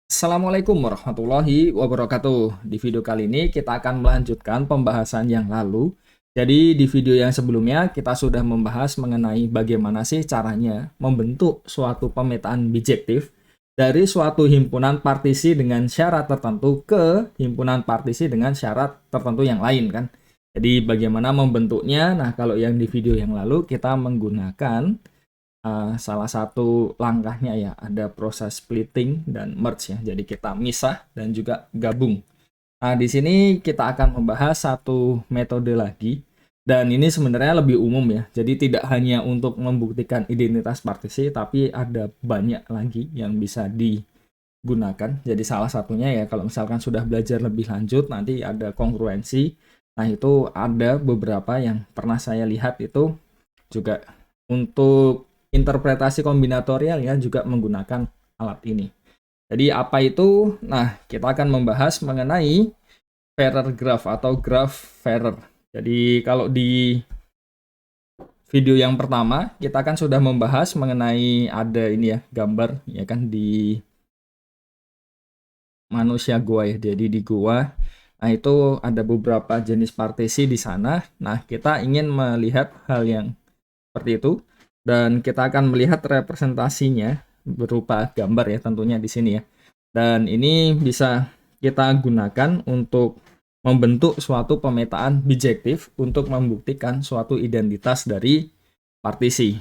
Assalamualaikum warahmatullahi wabarakatuh. Di video kali ini kita akan melanjutkan pembahasan yang lalu. Jadi di video yang sebelumnya kita sudah membahas mengenai bagaimana sih caranya membentuk suatu pemetaan bijektif dari suatu himpunan partisi dengan syarat tertentu ke himpunan partisi dengan syarat tertentu yang lain kan. Jadi bagaimana membentuknya? Nah, kalau yang di video yang lalu kita menggunakan salah satu langkahnya ya ada proses splitting dan merge ya. Jadi kita misah dan juga gabung. Nah, di sini kita akan membahas satu metode lagi dan ini sebenarnya lebih umum ya. Jadi tidak hanya untuk membuktikan identitas partisi tapi ada banyak lagi yang bisa digunakan. Jadi salah satunya ya kalau misalkan sudah belajar lebih lanjut nanti ada kongruensi. Nah, itu ada beberapa yang pernah saya lihat itu juga untuk interpretasi kombinatorial ya juga menggunakan alat ini. Jadi apa itu? Nah, kita akan membahas mengenai Ferrer graph atau graph Ferrer. Jadi kalau di video yang pertama kita kan sudah membahas mengenai ada ini ya gambar ya kan di manusia goa ya. Jadi di goa. Nah, itu ada beberapa jenis partisi di sana. Nah, kita ingin melihat hal yang seperti itu dan kita akan melihat representasinya berupa gambar ya tentunya di sini ya. Dan ini bisa kita gunakan untuk membentuk suatu pemetaan bijektif untuk membuktikan suatu identitas dari partisi.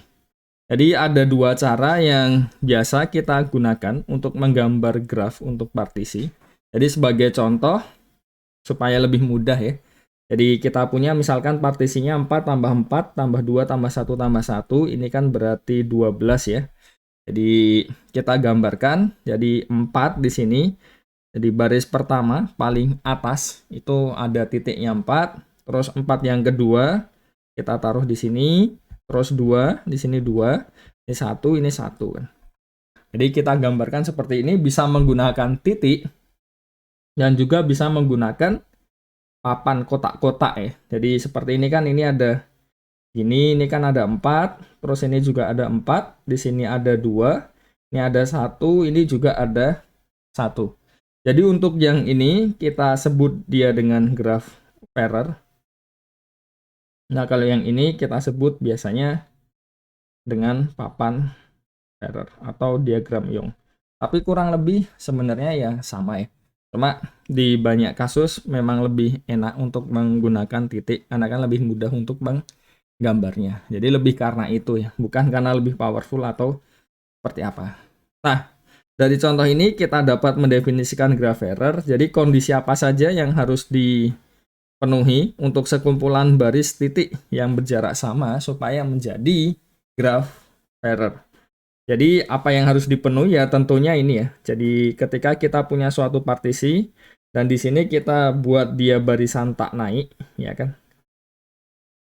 Jadi ada dua cara yang biasa kita gunakan untuk menggambar graf untuk partisi. Jadi sebagai contoh supaya lebih mudah ya. Jadi kita punya misalkan partisinya 4 tambah 4 tambah 2 tambah 1 tambah 1. Ini kan berarti 12 ya. Jadi kita gambarkan. Jadi 4 di sini. Jadi baris pertama paling atas itu ada titiknya 4. Terus 4 yang kedua kita taruh di sini. Terus 2, di sini 2. Ini 1, ini 1 kan. Jadi kita gambarkan seperti ini bisa menggunakan titik dan juga bisa menggunakan papan kotak-kotak ya. Jadi seperti ini kan ini ada ini kan ada 4, terus ini juga ada 4, di sini ada 2, ini ada 1, ini juga ada 1. Jadi untuk yang ini kita sebut dia dengan graf Ferrer. Nah, kalau yang ini kita sebut biasanya dengan papan Ferrer atau diagram Young. Tapi kurang lebih sebenarnya ya sama ya. Cuma di banyak kasus memang lebih enak untuk menggunakan titik karena kan lebih mudah untuk gambarnya. Jadi lebih karena itu ya, bukan karena lebih powerful atau seperti apa. Nah, dari contoh ini kita dapat mendefinisikan graf Ferrer. Jadi kondisi apa saja yang harus dipenuhi untuk sekumpulan baris titik yang berjarak sama supaya menjadi graf Ferrer. Jadi apa yang harus dipenuhi ya tentunya ini ya. Jadi ketika kita punya suatu partisi dan di sini kita buat dia barisan tak naik, ya kan?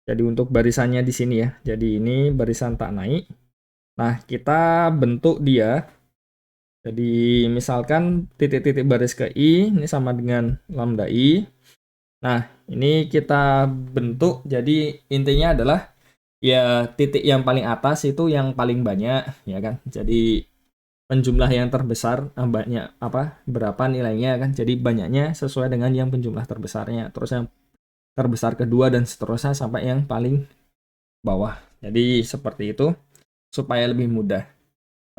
Jadi untuk barisannya di sini ya. Jadi ini barisan tak naik. Nah, kita bentuk dia. Jadi misalkan titik-titik baris ke I ini sama dengan lambda I. Nah, ini kita bentuk. Jadi intinya adalah ya titik yang paling atas itu yang paling banyak ya kan. Jadi penjumlah yang terbesar banyak apa berapa nilainya kan. Jadi banyaknya sesuai dengan yang penjumlah terbesarnya. Terus yang terbesar kedua dan seterusnya sampai yang paling bawah. Jadi seperti itu supaya lebih mudah.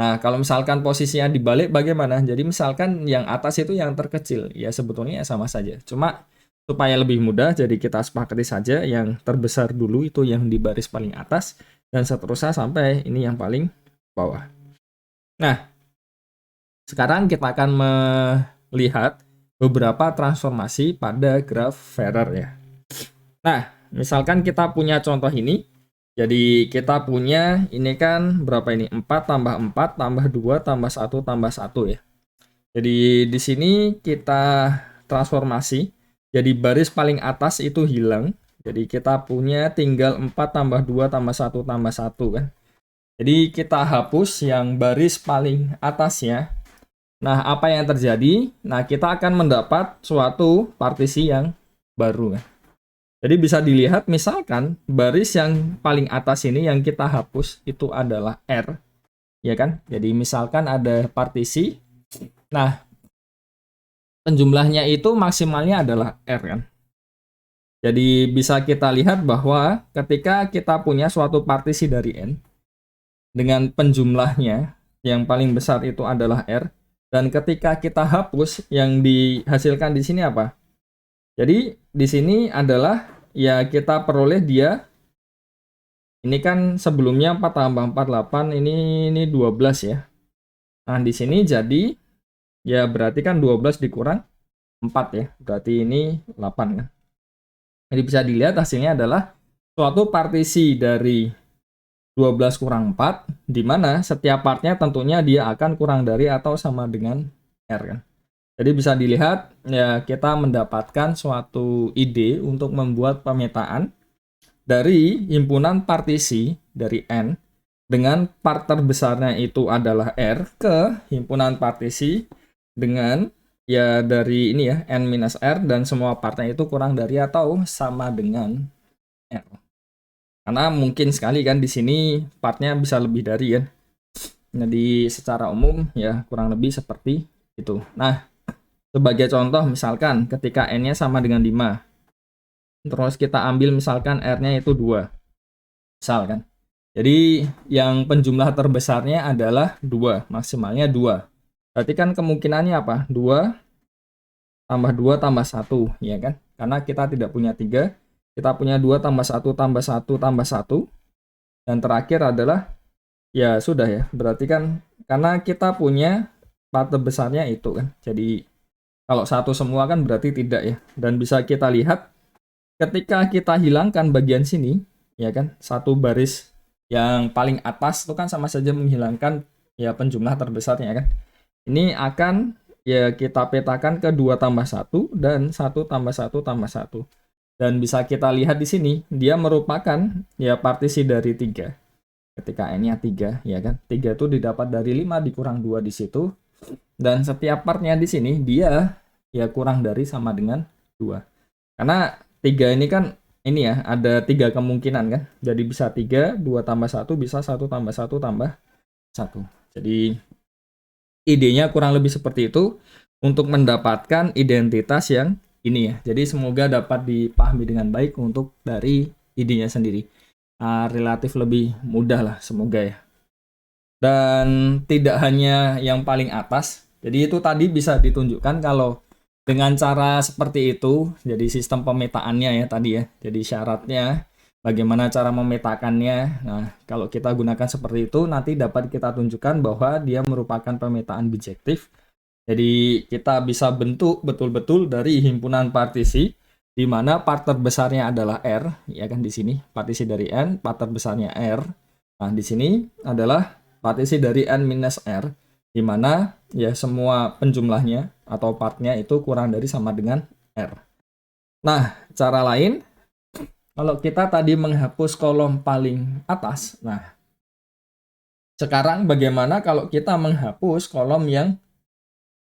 Nah, kalau misalkan posisinya dibalik bagaimana? Jadi misalkan yang atas itu yang terkecil, ya sebetulnya sama saja. Cuma supaya lebih mudah, jadi kita sepakati saja yang terbesar dulu itu yang di baris paling atas, dan seterusnya sampai ini yang paling bawah. Nah, sekarang kita akan melihat beberapa transformasi pada graf Ferrer ya. Nah, misalkan kita punya contoh ini, jadi kita punya ini kan berapa ini? 4 tambah 4 tambah 2 tambah 1 tambah 1 ya. Jadi di sini kita transformasi. Jadi baris paling atas itu hilang. Jadi kita punya tinggal 4 tambah 2 tambah 1 tambah 1 kan. Jadi kita hapus yang baris paling atasnya. Nah, apa yang terjadi? Nah, kita akan mendapat suatu partisi yang baru kan. Jadi bisa dilihat misalkan baris yang paling atas ini yang kita hapus itu adalah R, ya kan? Jadi misalkan ada partisi. Nah, penjumlahnya itu maksimalnya adalah R kan. Jadi bisa kita lihat bahwa ketika kita punya suatu partisi dari N dengan penjumlahnya yang paling besar itu adalah R, dan ketika kita hapus yang dihasilkan di sini apa? Jadi di sini adalah ya kita peroleh dia ini kan sebelumnya 4 tambah 4 8, ini 12 ya. Nah, di sini jadi ya berarti kan 12 dikurang 4 ya. Berarti ini 8 kan. Jadi bisa dilihat hasilnya adalah suatu partisi dari 12 kurang 4, di mana setiap partnya tentunya dia akan kurang dari atau sama dengan R kan. Jadi bisa dilihat ya kita mendapatkan suatu ide untuk membuat pemetaan dari himpunan partisi dari N dengan part terbesarnya itu adalah R ke himpunan partisi dengan ya dari ini ya N minus R dan semua partnya itu kurang dari atau sama dengan R. Karena mungkin sekali kan di sini partnya bisa lebih dari ya. Jadi secara umum ya kurang lebih seperti itu. Nah, sebagai contoh misalkan ketika N-nya sama dengan 5. Terus kita ambil misalkan R-nya itu 2. Misal kan. Jadi yang penjumlah terbesarnya adalah 2, maksimalnya 2. Berarti kan kemungkinannya apa? 2 tambah 2 tambah 1, ya kan? Karena kita tidak punya 3, kita punya 2 tambah 1 tambah 1 tambah 1. Dan terakhir adalah, ya sudah ya, berarti kan karena kita punya part terbesarnya itu kan. Jadi kalau 1 semua kan berarti tidak ya. Dan bisa kita lihat ketika kita hilangkan bagian sini, ya kan, satu baris yang paling atas itu kan sama saja menghilangkan ya penjumlah terbesarnya kan. Ini akan ya kita petakan ke 2 tambah 1 dan 1 tambah 1 tambah 1. Dan bisa kita lihat di sini, dia merupakan ya partisi dari 3. Ketika N-nya 3, ya kan. 3 itu didapat dari 5 dikurang 2 di situ. Dan setiap partnya di sini, dia ya kurang dari sama dengan 2. Karena 3 ini kan, ini ya, ada 3 kemungkinan kan. Jadi bisa 3, 2 tambah 1, bisa 1 tambah 1 tambah 1. Jadi idenya kurang lebih seperti itu untuk mendapatkan identitas yang ini ya. Jadi semoga dapat dipahami dengan baik untuk dari idenya sendiri. Relatif lebih mudah lah semoga ya. Dan tidak hanya yang paling atas. Jadi itu tadi bisa ditunjukkan kalau dengan cara seperti itu, jadi sistem pemetaannya ya tadi ya. Jadi syaratnya bagaimana cara memetakannya. Nah, kalau kita gunakan seperti itu, nanti dapat kita tunjukkan bahwa dia merupakan pemetaan bijektif. Jadi kita bisa bentuk betul-betul dari himpunan partisi, di mana part terbesarnya adalah R, ya kan di sini partisi dari N, part terbesarnya R. Nah, di sini adalah partisi dari N minus R, di mana ya semua penjumlahnya atau partnya itu kurang dari sama dengan R. Nah, cara lain, kalau kita tadi menghapus kolom paling atas, nah sekarang bagaimana kalau kita menghapus kolom yang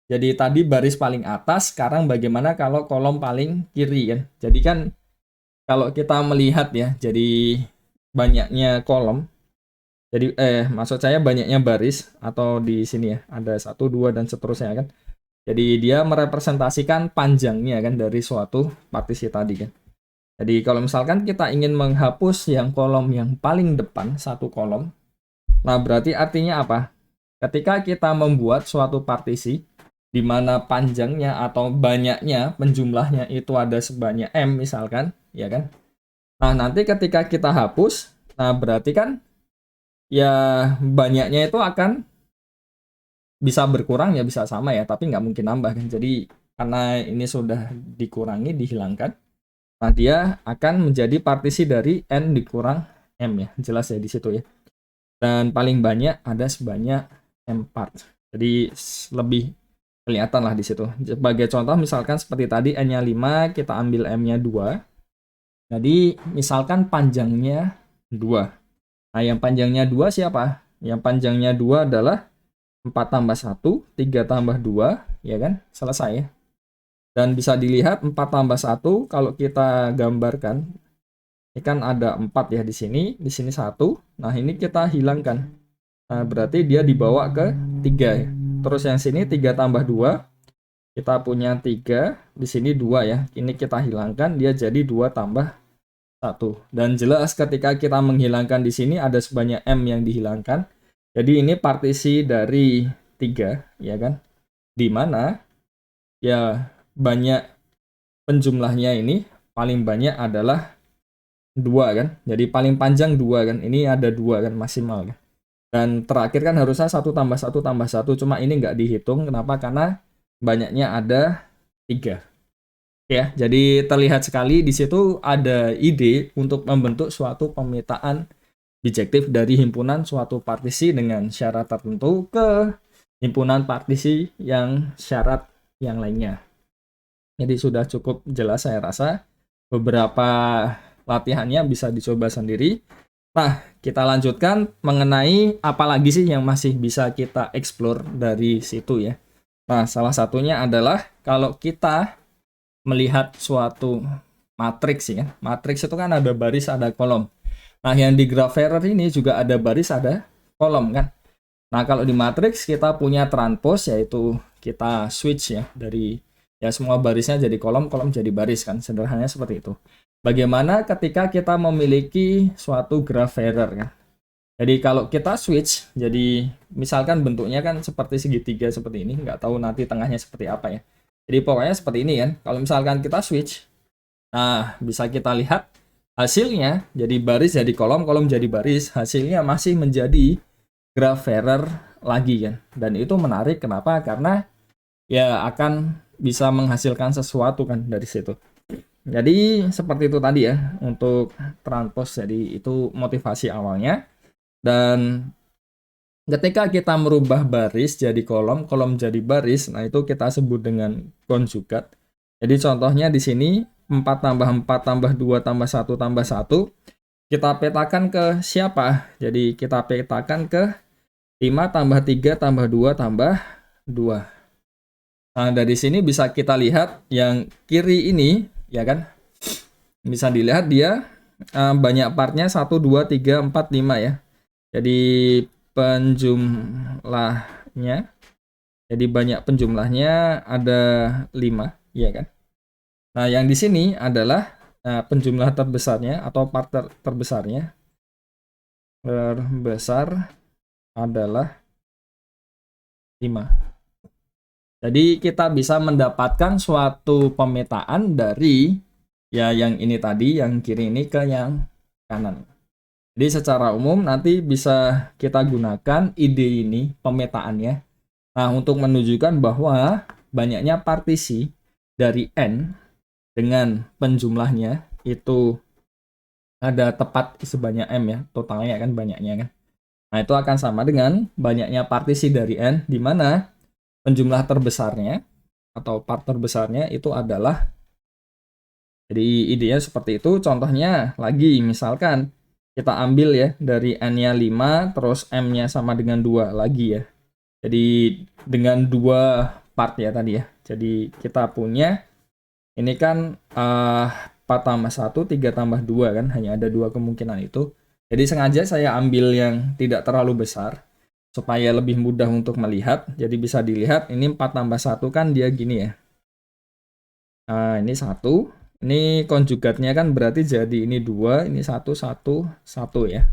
jadi tadi baris paling atas, sekarang bagaimana kalau kolom paling kiri kan? Jadi kan kalau kita melihat ya, jadi banyaknya kolom, jadi maksud saya banyaknya baris atau di sini ya ada 1, 2 dan seterusnya kan. Jadi dia merepresentasikan panjangnya kan dari suatu partisi tadi kan. Jadi kalau misalkan kita ingin menghapus yang kolom yang paling depan, satu kolom, nah berarti artinya apa? Ketika kita membuat suatu partisi di mana panjangnya atau banyaknya penjumlahnya itu ada sebanyak M misalkan, ya kan? Nah, nanti ketika kita hapus, nah berarti kan ya banyaknya itu akan bisa berkurang ya bisa sama ya, tapi nggak mungkin nambah kan. Jadi karena ini sudah dikurangi, dihilangkan, nah dia akan menjadi partisi dari N dikurang M ya, jelas ya di situ ya. Dan paling banyak ada sebanyak M part. Jadi lebih kelihatan lah di situ. Sebagai contoh misalkan seperti tadi N-nya 5, kita ambil M-nya 2. Jadi misalkan panjangnya 2. Nah, yang panjangnya 2 siapa? Yang panjangnya 2 adalah 4 tambah 1, 3 tambah 2, ya kan? Selesai ya. Dan bisa dilihat 4 tambah 1 kalau kita gambarkan, ini kan ada 4 ya di sini 1. Nah, ini kita hilangkan. Nah, berarti dia dibawa ke 3 ya. Terus yang sini 3 tambah 2, Kita punya 3, di sini 2 ya. Ini kita hilangkan, dia jadi 2 tambah 1. Dan jelas ketika kita menghilangkan di sini ada sebanyak M yang dihilangkan. Jadi ini partisi dari 3, ya kan? Di mana ya banyak penjumlahnya ini paling banyak adalah 2 kan. Jadi paling panjang 2 kan. Ini ada 2 kan maksimal kan. Dan terakhir kan harusnya 1 tambah 1 tambah 1, cuma ini nggak dihitung. Kenapa? Karena banyaknya ada 3. Ya, jadi terlihat sekali di situ ada ide untuk membentuk suatu pemetaan bijektif dari himpunan suatu partisi dengan syarat tertentu ke himpunan partisi yang syarat yang lainnya. Jadi sudah cukup jelas saya rasa. Beberapa latihannya bisa dicoba sendiri. Nah, kita lanjutkan mengenai apa lagi sih yang masih bisa kita explore dari situ ya. Nah, salah satunya adalah kalau kita melihat suatu matriks ya. Matriks itu kan ada baris, ada kolom. Nah, yang di graph error ini juga ada baris, ada kolom kan. Nah, kalau di matriks kita punya transpose, yaitu kita switch ya dari ya semua barisnya jadi kolom, kolom jadi baris kan. Sederhananya seperti itu. Bagaimana ketika kita memiliki suatu graph error kan. Jadi kalau kita switch, jadi misalkan bentuknya kan seperti segitiga seperti ini, nggak tahu nanti tengahnya seperti apa ya. Jadi pokoknya seperti ini kan. Kalau misalkan kita switch, nah bisa kita lihat hasilnya jadi baris jadi kolom, kolom jadi baris, hasilnya masih menjadi graph error lagi kan. Dan itu menarik kenapa? Karena ya akan bisa menghasilkan sesuatu kan dari situ. Jadi seperti itu tadi ya untuk transpose. Jadi itu motivasi awalnya. Dan ketika kita merubah baris jadi kolom, kolom jadi baris, nah itu kita sebut dengan konjugat. Jadi contohnya di sini 4 tambah 4 tambah 2 tambah 1 tambah 1. Kita petakan ke siapa? Jadi kita petakan ke 5 tambah 3 tambah 2 tambah 2. Nah, dari sini bisa kita lihat yang kiri ini, ya kan? Bisa dilihat dia banyak partnya 1, 2, 3, 4, 5 ya. Jadi penjumlahnya, jadi banyak penjumlahnya ada 5, ya kan? Nah, yang di sini adalah penjumlah terbesarnya atau part terbesarnya. Terbesar adalah 5. Jadi kita bisa mendapatkan suatu pemetaan dari ya yang ini tadi, yang kiri ini ke yang kanan. Jadi secara umum nanti bisa kita gunakan ide ini, pemetaannya. Nah, untuk menunjukkan bahwa banyaknya partisi dari N dengan penjumlahnya itu ada tepat sebanyak M ya, totalnya kan banyaknya kan. Nah, itu akan sama dengan banyaknya partisi dari N, di mana penjumlah terbesarnya atau part terbesarnya itu adalah, jadi idenya seperti itu. Contohnya lagi misalkan kita ambil ya dari N-nya 5 terus M-nya sama dengan 2 lagi ya. Jadi dengan 2 part ya tadi ya. Jadi kita punya ini kan 4 tambah 1, 3 tambah 2 kan, hanya ada 2 kemungkinan itu. Jadi sengaja saya ambil yang tidak terlalu besar supaya lebih mudah untuk melihat. Jadi bisa dilihat ini 4 tambah 1 kan dia gini ya. Nah, ini 1. Ini konjugatnya kan berarti jadi ini 2, ini 1, 1, 1 ya.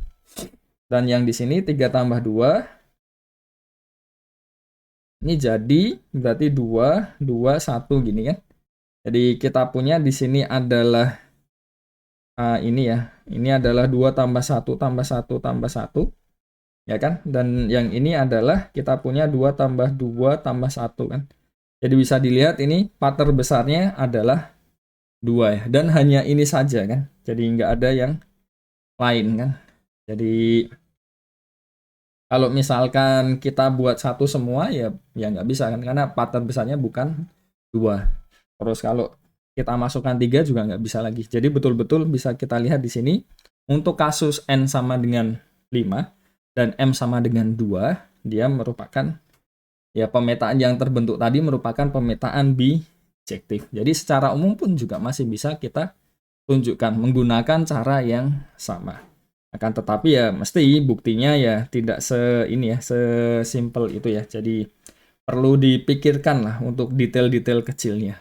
Dan yang di sini 3 tambah 2. Ini jadi berarti 2, 2, 1 gini kan. Jadi kita punya di sini adalah ini ya. Ini adalah 2 tambah 1 tambah 1 tambah 1. Ya kan? Dan yang ini adalah kita punya 2 tambah 2 tambah 1 kan. Jadi bisa dilihat ini part terbesarnya adalah 2 ya. Dan hanya ini saja kan. Jadi nggak ada yang lain kan. Jadi kalau misalkan kita buat 1 semua ya nggak bisa kan. Karena part terbesarnya bukan 2. Terus kalau kita masukkan 3 juga nggak bisa lagi. Jadi betul-betul bisa kita lihat di sini. Untuk kasus N sama dengan 5 dan M sama dengan 2, dia merupakan ya pemetaan yang terbentuk tadi merupakan pemetaan bijektif. Jadi secara umum pun juga masih bisa kita tunjukkan menggunakan cara yang sama. Akan tetapi ya mesti buktinya ya tidak ini ya sesimpel itu ya. Jadi perlu dipikirkan lah untuk detail-detail kecilnya.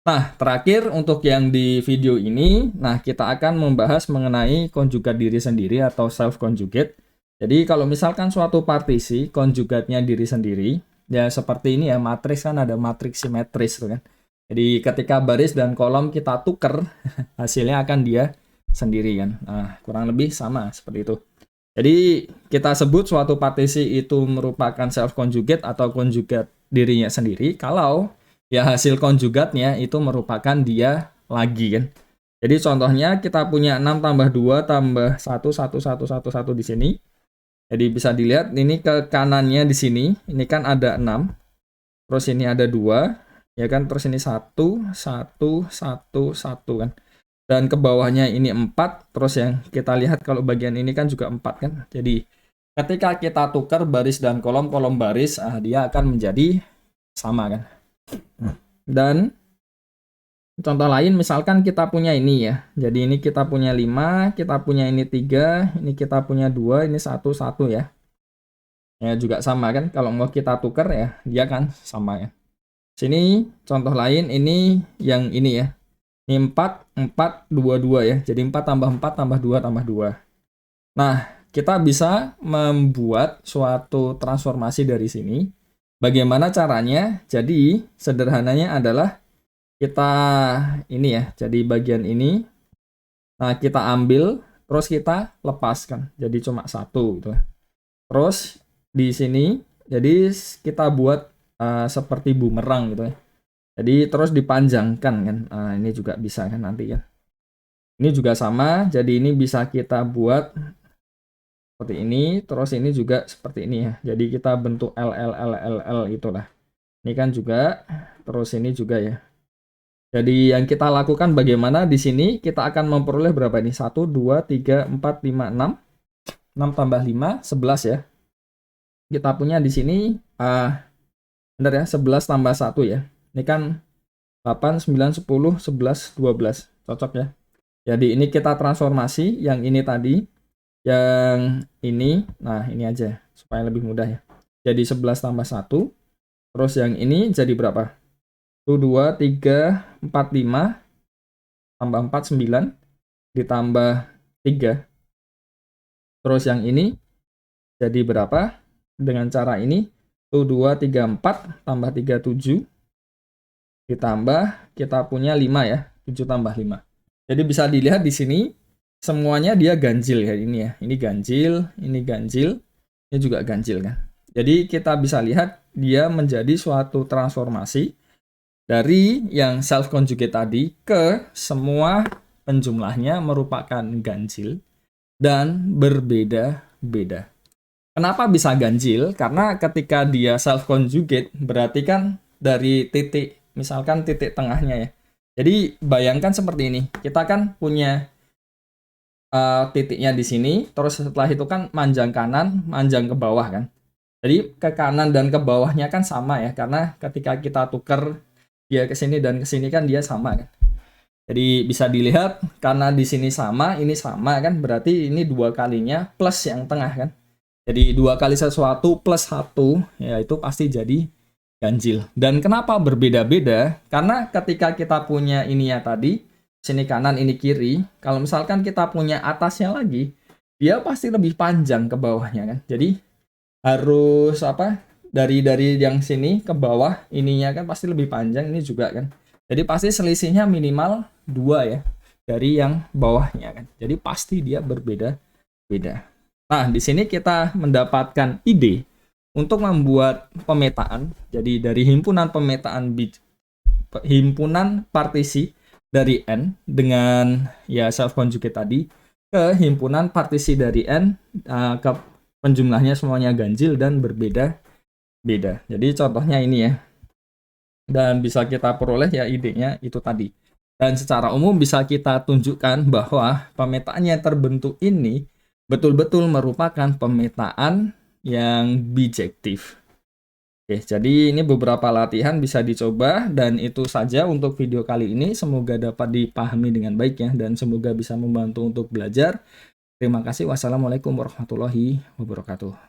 Nah, terakhir untuk yang di video ini, nah kita akan membahas mengenai konjugat diri sendiri atau self conjugate. Jadi kalau misalkan suatu partisi konjugatnya diri sendiri, ya seperti ini ya, matriks kan ada matriks simetris tuh kan. Jadi ketika baris dan kolom kita tuker, hasilnya akan dia sendiri kan. Nah, kurang lebih sama seperti itu. Jadi kita sebut suatu partisi itu merupakan self conjugate atau konjugat dirinya sendiri kalau ya hasil konjugatnya itu merupakan dia lagi kan. Jadi contohnya kita punya 6 tambah 2 tambah 1, 1, 1, 1, 1 di sini. Jadi bisa dilihat ini ke kanannya di sini, ini kan ada 6. Terus ini ada 2, ya kan? Terus ini 1, 1, 1, 1 kan. Dan ke bawahnya ini 4, terus yang kita lihat kalau bagian ini kan juga 4 kan. Jadi ketika kita tukar baris dan kolom baris, dia akan menjadi sama kan. Dan contoh lain misalkan kita punya ini ya. Jadi ini kita punya 5, kita punya ini 3, ini kita punya 2, ini 1, 1 ya. Ya juga sama kan. Kalau mau kita tukar ya dia kan sama ya. Sini contoh lain ini yang ini ya. Ini 4, 4, 2, 2 ya. Jadi 4 tambah 4 tambah 2 tambah 2. Nah, kita bisa membuat suatu transformasi dari sini. Bagaimana caranya? Jadi sederhananya adalah kita ini ya, jadi bagian ini, nah kita ambil, terus kita lepaskan, jadi cuma 1 gitu. Terus di sini, jadi kita buat seperti bumerang gitu ya. Jadi terus dipanjangkan kan, ini juga bisa kan nanti ya. Ini juga sama, jadi ini bisa kita buat seperti ini, terus ini juga seperti ini ya. Jadi kita bentuk L itulah. Ini kan juga, terus ini juga ya. Jadi yang kita lakukan bagaimana di sini kita akan memperoleh berapa ini? 1, 2, 3, 4, 5, 6. 6 tambah 5, 11 ya. Kita punya di sini, benar ya, 11 tambah 1 ya. Ini kan 8, 9, 10, 11, 12. Cocok ya. Jadi ini kita transformasi, yang ini tadi. Yang ini, nah ini aja supaya lebih mudah ya. Jadi 11 tambah 1. Terus yang ini jadi berapa? 1, 2, 3, 4, 5. Tambah 4, 9. Ditambah 3. Terus yang ini jadi berapa? Dengan cara ini. 1, 2, 3, 4. Tambah 3, 7. Ditambah kita punya 5 ya. 7 tambah 5. Jadi bisa dilihat di sini. Semuanya dia ganjil ya ini ya. Ini ganjil, ini juga ganjil kan. Jadi kita bisa lihat dia menjadi suatu transformasi dari yang self conjugate tadi ke semua penjumlahnya merupakan ganjil dan berbeda-beda. Kenapa bisa ganjil? Karena ketika dia self conjugate berarti kan dari titik, misalkan titik tengahnya ya. Jadi bayangkan seperti ini. Kita kan punya titiknya di sini, terus setelah itu kan manjang kanan, manjang ke bawah kan. Jadi ke kanan dan ke bawahnya kan sama ya, karena ketika kita tuker dia ke sini dan ke sini kan dia sama kan. Jadi bisa dilihat karena di sini sama, ini sama kan, berarti ini 2 kalinya plus yang tengah kan. Jadi 2 kali sesuatu plus 1 ya itu pasti jadi ganjil. Dan kenapa berbeda-beda? Karena ketika kita punya ini ya tadi, sini kanan, ini kiri. Kalau misalkan kita punya atasnya lagi, dia pasti lebih panjang ke bawahnya kan. Jadi harus apa? Dari yang sini ke bawah, ininya kan pasti lebih panjang, ini juga kan. Jadi pasti selisihnya minimal 2 ya dari yang bawahnya kan. Jadi pasti dia berbeda-beda. Nah, di sini kita mendapatkan ide untuk membuat pemetaan. Jadi dari himpunan partisi dari N dengan ya self conjugate tadi ke himpunan partisi dari N ke penjumlahnya semuanya ganjil dan berbeda-beda. Jadi contohnya ini ya. Dan bisa kita peroleh ya idenya itu tadi. Dan secara umum bisa kita tunjukkan bahwa pemetaan yang terbentuk ini betul-betul merupakan pemetaan yang bijektif. Oke, jadi ini beberapa latihan bisa dicoba dan itu saja untuk video kali ini. Semoga dapat dipahami dengan baik ya dan semoga bisa membantu untuk belajar. Terima kasih. Wassalamualaikum warahmatullahi wabarakatuh.